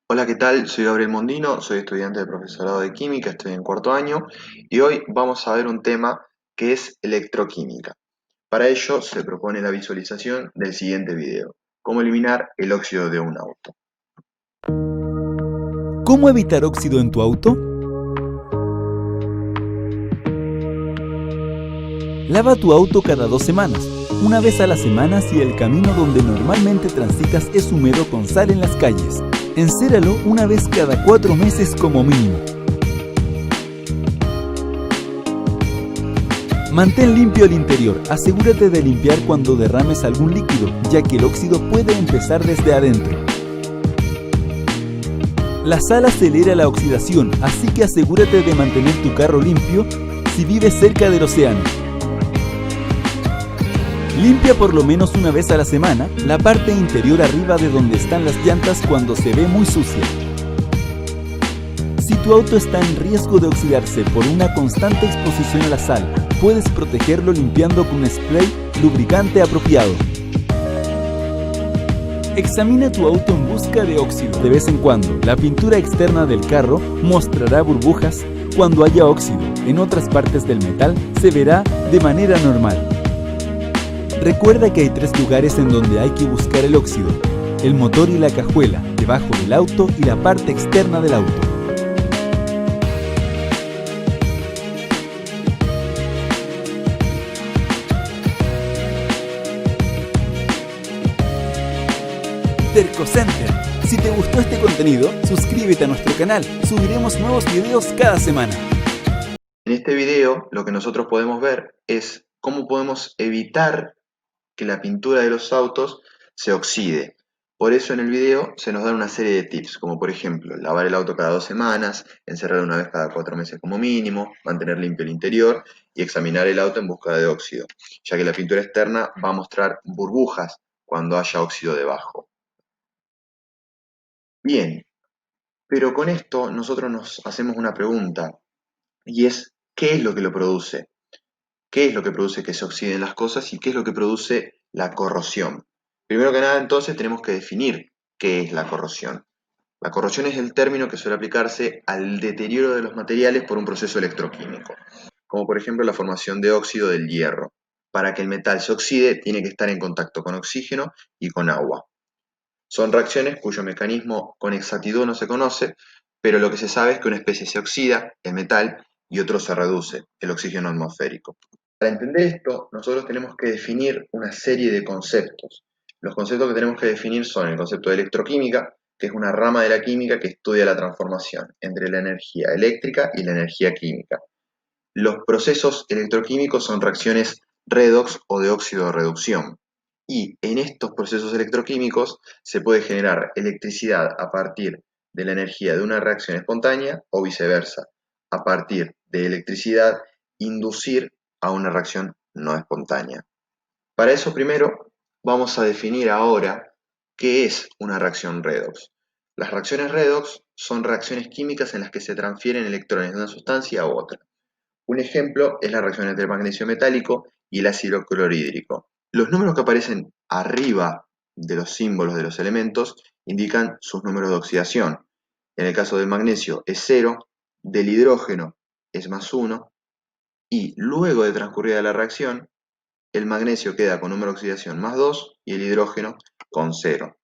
Hola, ¿qué tal? Soy Gabriel Mondino, soy estudiante de profesorado de química, estoy en cuarto año y hoy vamos a ver un tema que es electroquímica. Para ello se propone la visualización del siguiente video: cómo eliminar el óxido de un auto. ¿Cómo evitar óxido en tu auto? Lava tu auto cada 2 semanas, una vez a la semana si el camino donde normalmente transitas es húmedo con sal en las calles. Encéralo una vez cada 4 meses como mínimo. Mantén limpio el interior, asegúrate de limpiar cuando derrames algún líquido, ya que el óxido puede empezar desde adentro. La sal acelera la oxidación, así que asegúrate de mantener tu carro limpio si vives cerca del océano. Limpia por lo menos una vez a la semana la parte interior arriba de donde están las llantas cuando se ve muy sucia. Si tu auto está en riesgo de oxidarse por una constante exposición a la sal, puedes protegerlo limpiando con un spray lubricante apropiado. Examina tu auto en busca de óxido. De vez en cuando, la pintura externa del carro mostrará burbujas cuando haya óxido. En otras partes del metal se verá de manera normal. Recuerda que hay 3 lugares en donde hay que buscar el óxido: el motor y la cajuela, debajo del auto y la parte externa del auto. Tercocenter. Si te gustó este contenido, suscríbete a nuestro canal. Subiremos nuevos videos cada semana. En este video lo que nosotros podemos ver es cómo podemos evitar que la pintura de los autos se oxide. Por eso en el video se nos dan una serie de tips, como por ejemplo, lavar el auto cada 2 semanas, encerrarlo una vez cada 4 meses como mínimo, mantener limpio el interior y examinar el auto en busca de óxido, ya que la pintura externa va a mostrar burbujas cuando haya óxido debajo. Bien, pero con esto nosotros nos hacemos una pregunta, y es: ¿qué es lo que lo produce? ¿Qué es lo que produce que se oxiden las cosas y qué es lo que produce la corrosión? Primero que nada, entonces, tenemos que definir qué es la corrosión. La corrosión es el término que suele aplicarse al deterioro de los materiales por un proceso electroquímico, como por ejemplo la formación de óxido del hierro. Para que el metal se oxide, tiene que estar en contacto con oxígeno y con agua. Son reacciones cuyo mecanismo con exactitud no se conoce, pero lo que se sabe es que una especie se oxida, el metal, y otro se reduce, el oxígeno atmosférico. Para entender esto, nosotros tenemos que definir una serie de conceptos. Los conceptos que tenemos que definir son el concepto de electroquímica, que es una rama de la química que estudia la transformación entre la energía eléctrica y la energía química. Los procesos electroquímicos son reacciones redox o de óxido-reducción. Y en estos procesos electroquímicos se puede generar electricidad a partir de la energía de una reacción espontánea o viceversa, a partir de electricidad inducir a una reacción no espontánea. Para eso primero vamos a definir ahora qué es una reacción redox. Las reacciones redox son reacciones químicas en las que se transfieren electrones de una sustancia a otra. Un ejemplo es la reacción entre el magnesio metálico y el ácido clorhídrico. Los números que aparecen arriba de los símbolos de los elementos indican sus números de oxidación. En el caso del magnesio es 0, del hidrógeno es +1, y luego de transcurrida la reacción, el magnesio queda con número de oxidación +2 y el hidrógeno con 0.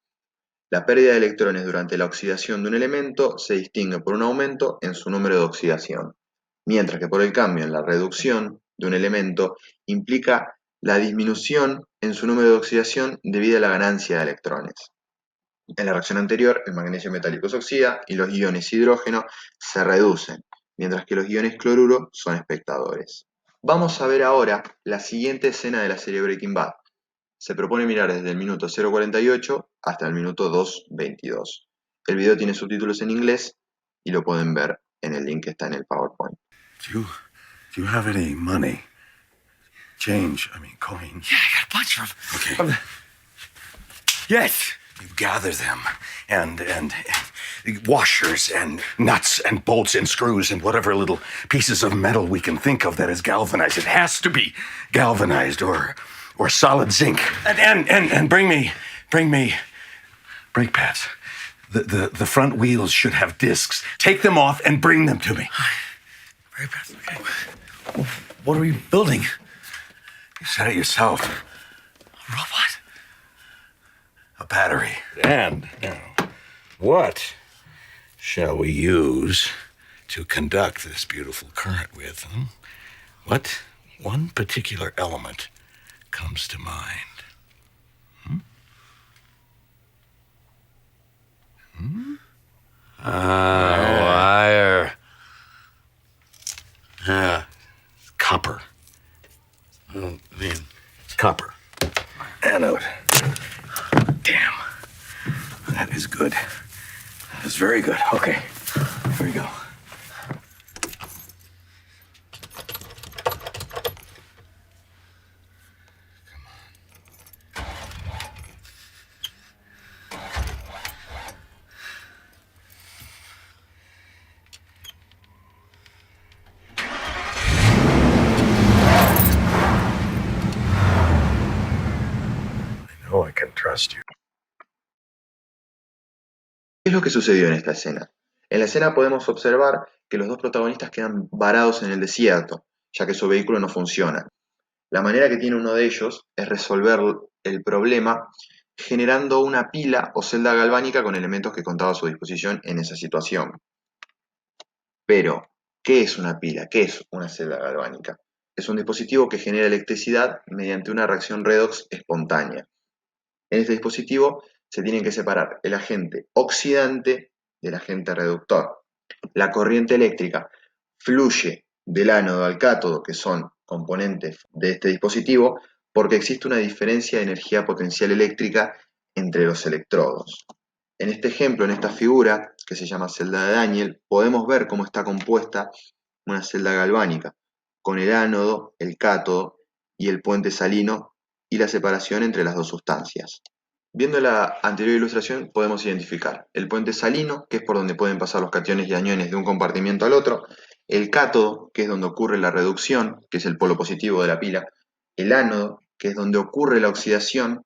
La pérdida de electrones durante la oxidación de un elemento se distingue por un aumento en su número de oxidación, mientras que por el cambio en la reducción de un elemento implica la disminución en su número de oxidación debido a la ganancia de electrones. En la reacción anterior, el magnesio metálico se oxida y los iones hidrógeno se reducen, mientras que los iones cloruro son espectadores. Vamos a ver ahora la siguiente escena de la serie Breaking Bad. Se propone mirar desde el minuto 0:48 hasta el minuto 2:22. El video tiene subtítulos en inglés y lo pueden ver en el link que está en el PowerPoint. Do you have any money? Change, I mean coins. Yeah, I got a bunch of Okay. them. Yes. You gather them and washers and nuts and bolts and screws and whatever little pieces of metal we can think of that is galvanized. It has to be galvanized or solid zinc. And bring me brake pads. The front wheels should have discs. Take them off and bring them to me. Very bad. Okay. Well, what are we building? You said it yourself. A robot? A battery. And now, what shall we use to conduct this beautiful current with? What one particular element comes to mind? Wire. Copper. Oh, man. It's copper. Anode. Damn. That is good. That is very good. Okay. Here we go. I can trust you. ¿Qué es lo que sucedió en esta escena? En la escena podemos observar que los dos protagonistas quedan varados en el desierto, ya que su vehículo no funciona. La manera que tiene uno de ellos es resolver el problema generando una pila o celda galvánica con elementos que contaba a su disposición en esa situación. Pero, ¿qué es una pila? ¿Qué es una celda galvánica? Es un dispositivo que genera electricidad mediante una reacción redox espontánea. En este dispositivo se tienen que separar el agente oxidante del agente reductor. La corriente eléctrica fluye del ánodo al cátodo, que son componentes de este dispositivo, porque existe una diferencia de energía potencial eléctrica entre los electrodos. En este ejemplo, en esta figura, que se llama celda de Daniel, podemos ver cómo está compuesta una celda galvánica, con el ánodo, el cátodo y el puente salino y la separación entre las dos sustancias. Viendo la anterior ilustración podemos identificar el puente salino, que es por donde pueden pasar los cationes y aniones de un compartimiento al otro, el cátodo, que es donde ocurre la reducción, que es el polo positivo de la pila, el ánodo, que es donde ocurre la oxidación,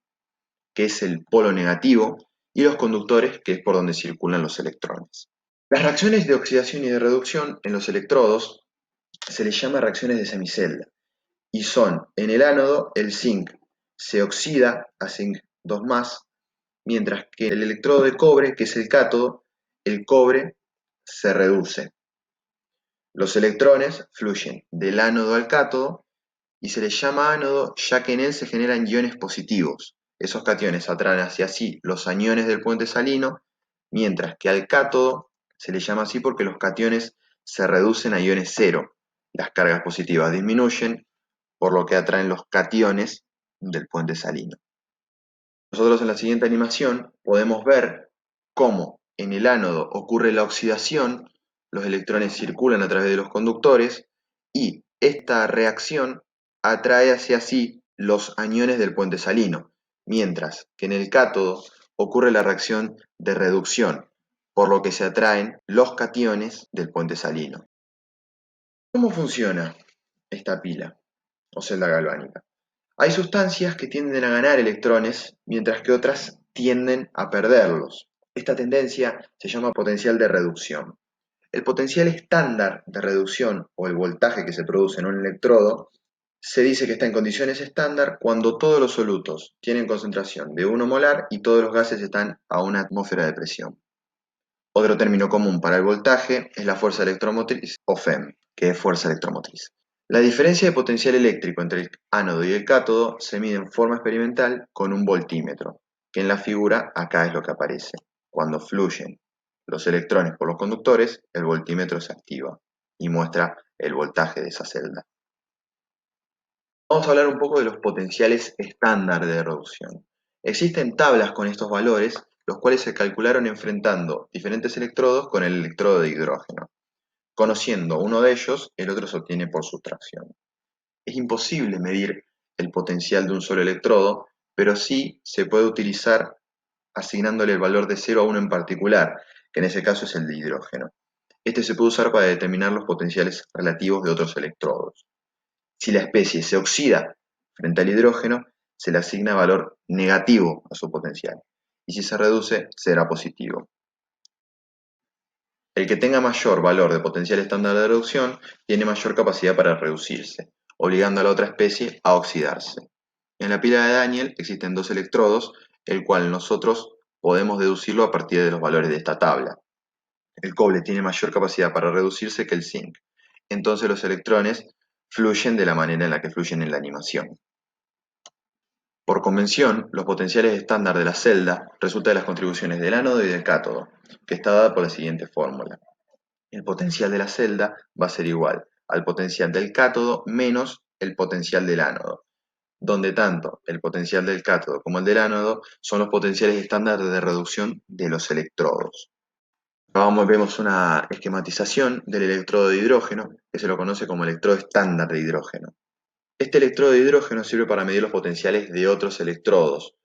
que es el polo negativo, y los conductores, que es por donde circulan los electrones. Las reacciones de oxidación y de reducción en los electrodos se les llama reacciones de semicelda, y son, en el ánodo, el zinc se oxida a zinc 2+, mientras que el electrodo de cobre, que es el cátodo, el cobre se reduce. Los electrones fluyen del ánodo al cátodo y se les llama ánodo ya que en él se generan iones positivos. Esos cationes atraen hacia sí los aniones del puente salino, mientras que al cátodo se le llama así porque los cationes se reducen a iones cero. Las cargas positivas disminuyen, por lo que atraen los cationes del puente salino. Nosotros en la siguiente animación podemos ver cómo en el ánodo ocurre la oxidación, los electrones circulan a través de los conductores y esta reacción atrae hacia sí los aniones del puente salino, mientras que en el cátodo ocurre la reacción de reducción, por lo que se atraen los cationes del puente salino. ¿Cómo funciona esta pila o celda galvánica? Hay sustancias que tienden a ganar electrones, mientras que otras tienden a perderlos. Esta tendencia se llama potencial de reducción. El potencial estándar de reducción o el voltaje que se produce en un electrodo se dice que está en condiciones estándar cuando todos los solutos tienen concentración de 1 molar y todos los gases están a una atmósfera de presión. Otro término común para el voltaje es la fuerza electromotriz o FEM, que es fuerza electromotriz. La diferencia de potencial eléctrico entre el ánodo y el cátodo se mide en forma experimental con un voltímetro, que en la figura acá es lo que aparece. Cuando fluyen los electrones por los conductores, el voltímetro se activa y muestra el voltaje de esa celda. Vamos a hablar un poco de los potenciales estándar de reducción. Existen tablas con estos valores, los cuales se calcularon enfrentando diferentes electrodos con el electrodo de hidrógeno. Conociendo uno de ellos, el otro se obtiene por sustracción. Es imposible medir el potencial de un solo electrodo, pero sí se puede utilizar asignándole el valor de 0 a 1 en particular, que en ese caso es el de hidrógeno. Este se puede usar para determinar los potenciales relativos de otros electrodos. Si la especie se oxida frente al hidrógeno, se le asigna valor negativo a su potencial, y si se reduce, será positivo. El que tenga mayor valor de potencial estándar de reducción tiene mayor capacidad para reducirse, obligando a la otra especie a oxidarse. En la pila de Daniell existen dos electrodos, el cual nosotros podemos deducirlo a partir de los valores de esta tabla. El cobre tiene mayor capacidad para reducirse que el zinc, entonces los electrones fluyen de la manera en la que fluyen en la animación. Por convención, los potenciales estándar de la celda resultan de las contribuciones del ánodo y del cátodo, que está dada por la siguiente fórmula. El potencial de la celda va a ser igual al potencial del cátodo menos el potencial del ánodo, donde tanto el potencial del cátodo como el del ánodo son los potenciales estándar de reducción de los electrodos. Acá vemos una esquematización del electrodo de hidrógeno, que se lo conoce como electrodo estándar de hidrógeno. Este electrodo de hidrógeno sirve para medir los potenciales de otros electrodos.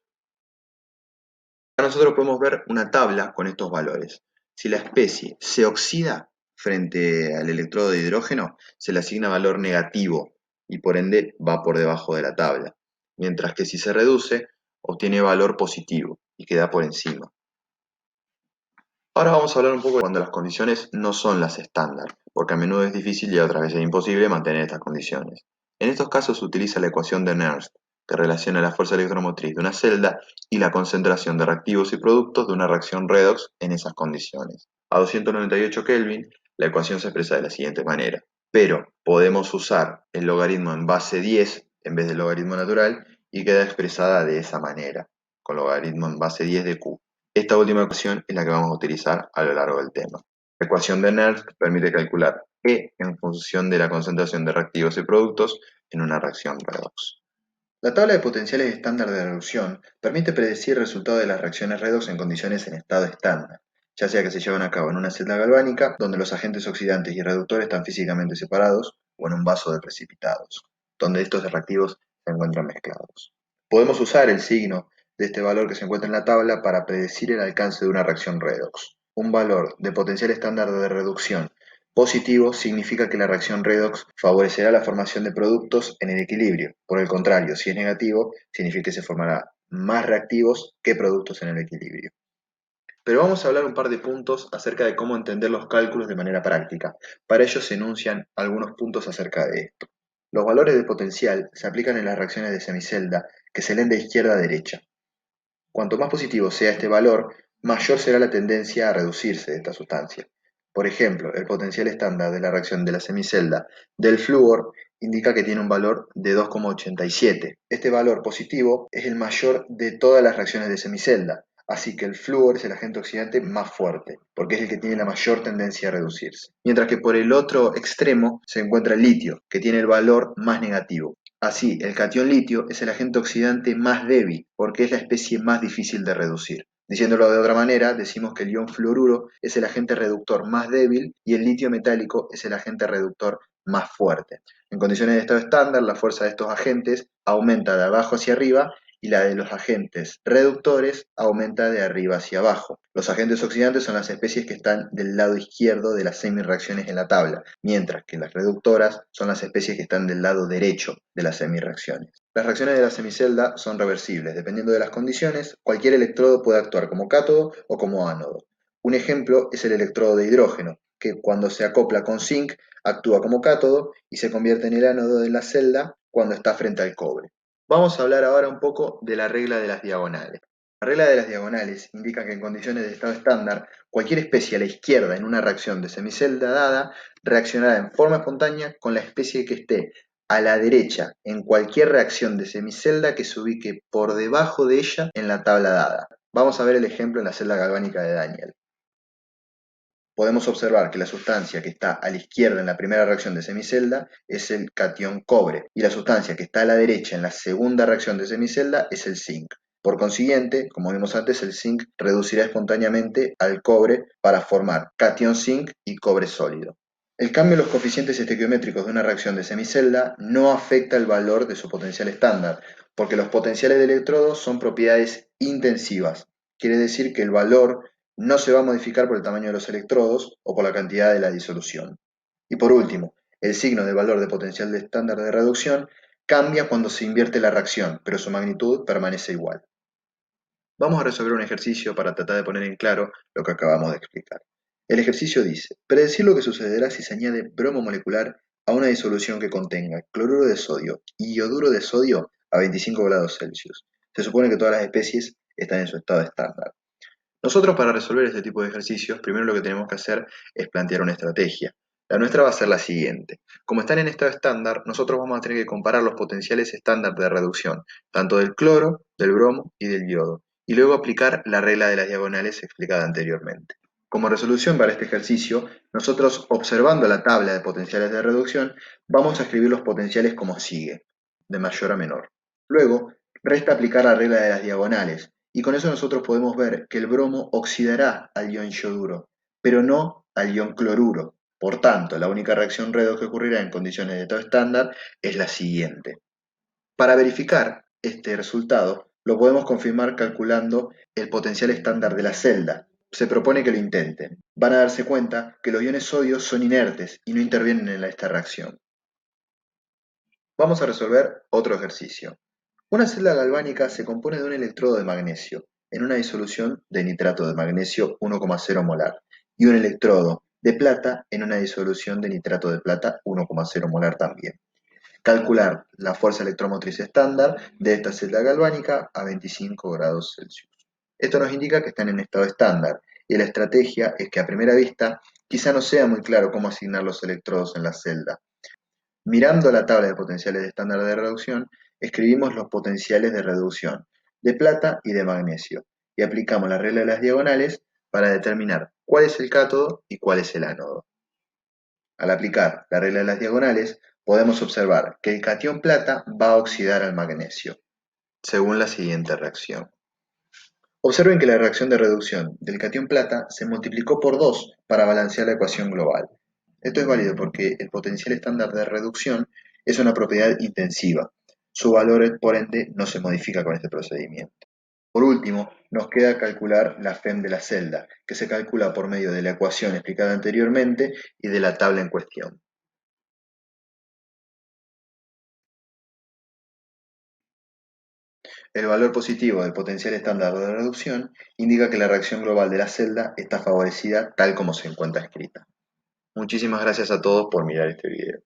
Acá nosotros podemos ver una tabla con estos valores. Si la especie se oxida frente al electrodo de hidrógeno, se le asigna valor negativo y por ende va por debajo de la tabla. Mientras que si se reduce, obtiene valor positivo y queda por encima. Ahora vamos a hablar un poco de cuando las condiciones no son las estándar, porque a menudo es difícil y a otras veces imposible mantener estas condiciones. En estos casos se utiliza la ecuación de Nernst, que relaciona la fuerza electromotriz de una celda y la concentración de reactivos y productos de una reacción redox en esas condiciones. A 298 Kelvin, la ecuación se expresa de la siguiente manera, pero podemos usar el logaritmo en base 10 en vez del logaritmo natural y queda expresada de esa manera, con logaritmo en base 10 de Q. Esta última ecuación es la que vamos a utilizar a lo largo del tema. La ecuación de Nernst permite calcular E en función de la concentración de reactivos y productos en una reacción redox. La tabla de potenciales estándar de reducción permite predecir el resultado de las reacciones redox en condiciones en estado estándar, ya sea que se llevan a cabo en una celda galvánica, donde los agentes oxidantes y reductores están físicamente separados, o en un vaso de precipitados, donde estos reactivos se encuentran mezclados. Podemos usar el signo de este valor que se encuentra en la tabla para predecir el alcance de una reacción redox. Un valor de potencial estándar de reducción positivo significa que la reacción redox favorecerá la formación de productos en el equilibrio. Por el contrario, si es negativo, significa que se formará más reactivos que productos en el equilibrio. Pero vamos a hablar un par de puntos acerca de cómo entender los cálculos de manera práctica. Para ello se enuncian algunos puntos acerca de esto. Los valores de potencial se aplican en las reacciones de semicelda que se leen de izquierda a derecha. Cuanto más positivo sea este valor, mayor será la tendencia a reducirse de esta sustancia. Por ejemplo, el potencial estándar de la reacción de la semicelda del flúor indica que tiene un valor de 2,87. Este valor positivo es el mayor de todas las reacciones de semicelda, así que el flúor es el agente oxidante más fuerte, porque es el que tiene la mayor tendencia a reducirse. Mientras que por el otro extremo se encuentra el litio, que tiene el valor más negativo. Así, el catión litio es el agente oxidante más débil, porque es la especie más difícil de reducir. Diciéndolo de otra manera, decimos que el ion fluoruro es el agente reductor más débil y el litio metálico es el agente reductor más fuerte. En condiciones de estado estándar, la fuerza de estos agentes aumenta de abajo hacia arriba y la de los agentes reductores aumenta de arriba hacia abajo. Los agentes oxidantes son las especies que están del lado izquierdo de las semirreacciones en la tabla, mientras que las reductoras son las especies que están del lado derecho de las semirreacciones. Las reacciones de la semicelda son reversibles. Dependiendo de las condiciones, cualquier electrodo puede actuar como cátodo o como ánodo. Un ejemplo es el electrodo de hidrógeno, que cuando se acopla con zinc actúa como cátodo y se convierte en el ánodo de la celda cuando está frente al cobre. Vamos a hablar ahora un poco de la regla de las diagonales. La regla de las diagonales indica que en condiciones de estado estándar, cualquier especie a la izquierda en una reacción de semicelda dada reaccionará en forma espontánea con la especie que esté a la derecha en cualquier reacción de semicelda que se ubique por debajo de ella en la tabla dada. Vamos a ver el ejemplo en la celda galvánica de Daniell. Podemos observar que la sustancia que está a la izquierda en la primera reacción de semicelda es el catión cobre y la sustancia que está a la derecha en la segunda reacción de semicelda es el zinc. Por consiguiente, como vimos antes, el zinc reducirá espontáneamente al cobre para formar catión zinc y cobre sólido. El cambio en los coeficientes estequiométricos de una reacción de semicelda no afecta el valor de su potencial estándar, porque los potenciales de electrodos son propiedades intensivas. Quiere decir que el valor no se va a modificar por el tamaño de los electrodos o por la cantidad de la disolución. Y por último, el signo del valor de potencial de estándar de reducción cambia cuando se invierte la reacción, pero su magnitud permanece igual. Vamos a resolver un ejercicio para tratar de poner en claro lo que acabamos de explicar. El ejercicio dice, predecir lo que sucederá si se añade bromo molecular a una disolución que contenga cloruro de sodio y ioduro de sodio a 25 grados Celsius. Se supone que todas las especies están en su estado estándar. Nosotros para resolver este tipo de ejercicios, primero lo que tenemos que hacer es plantear una estrategia. La nuestra va a ser la siguiente. Como están en estado estándar, nosotros vamos a tener que comparar los potenciales estándar de reducción, tanto del cloro, del bromo y del yodo, y luego aplicar la regla de las diagonales explicada anteriormente. Como resolución para este ejercicio, nosotros observando la tabla de potenciales de reducción, vamos a escribir los potenciales como sigue, de mayor a menor. Luego, resta aplicar la regla de las diagonales, y con eso nosotros podemos ver que el bromo oxidará al ion yoduro, pero no al ion cloruro. Por tanto, la única reacción redox que ocurrirá en condiciones de estado estándar es la siguiente. Para verificar este resultado, lo podemos confirmar calculando el potencial estándar de la celda. Se propone que lo intenten. Van a darse cuenta que los iones sodio son inertes y no intervienen en esta reacción. Vamos a resolver otro ejercicio. Una celda galvánica se compone de un electrodo de magnesio en una disolución de nitrato de magnesio 1,0 molar y un electrodo de plata en una disolución de nitrato de plata 1,0 molar también. Calcular la fuerza electromotriz estándar de esta celda galvánica a 25 grados Celsius. Esto nos indica que están en estado estándar y la estrategia es que a primera vista quizá no sea muy claro cómo asignar los electrodos en la celda. Mirando la tabla de potenciales de estándar de reducción, escribimos los potenciales de reducción de plata y de magnesio y aplicamos la regla de las diagonales para determinar cuál es el cátodo y cuál es el ánodo. Al aplicar la regla de las diagonales, podemos observar que el catión plata va a oxidar al magnesio, según la siguiente reacción. Observen que la reacción de reducción del catión plata se multiplicó por 2 para balancear la ecuación global. Esto es válido porque el potencial estándar de reducción es una propiedad intensiva. Su valor, por ende, no se modifica con este procedimiento. Por último, nos queda calcular la FEM de la celda, que se calcula por medio de la ecuación explicada anteriormente y de la tabla en cuestión. El valor positivo del potencial estándar de reducción indica que la reacción global de la celda está favorecida tal como se encuentra escrita. Muchísimas gracias a todos por mirar este video.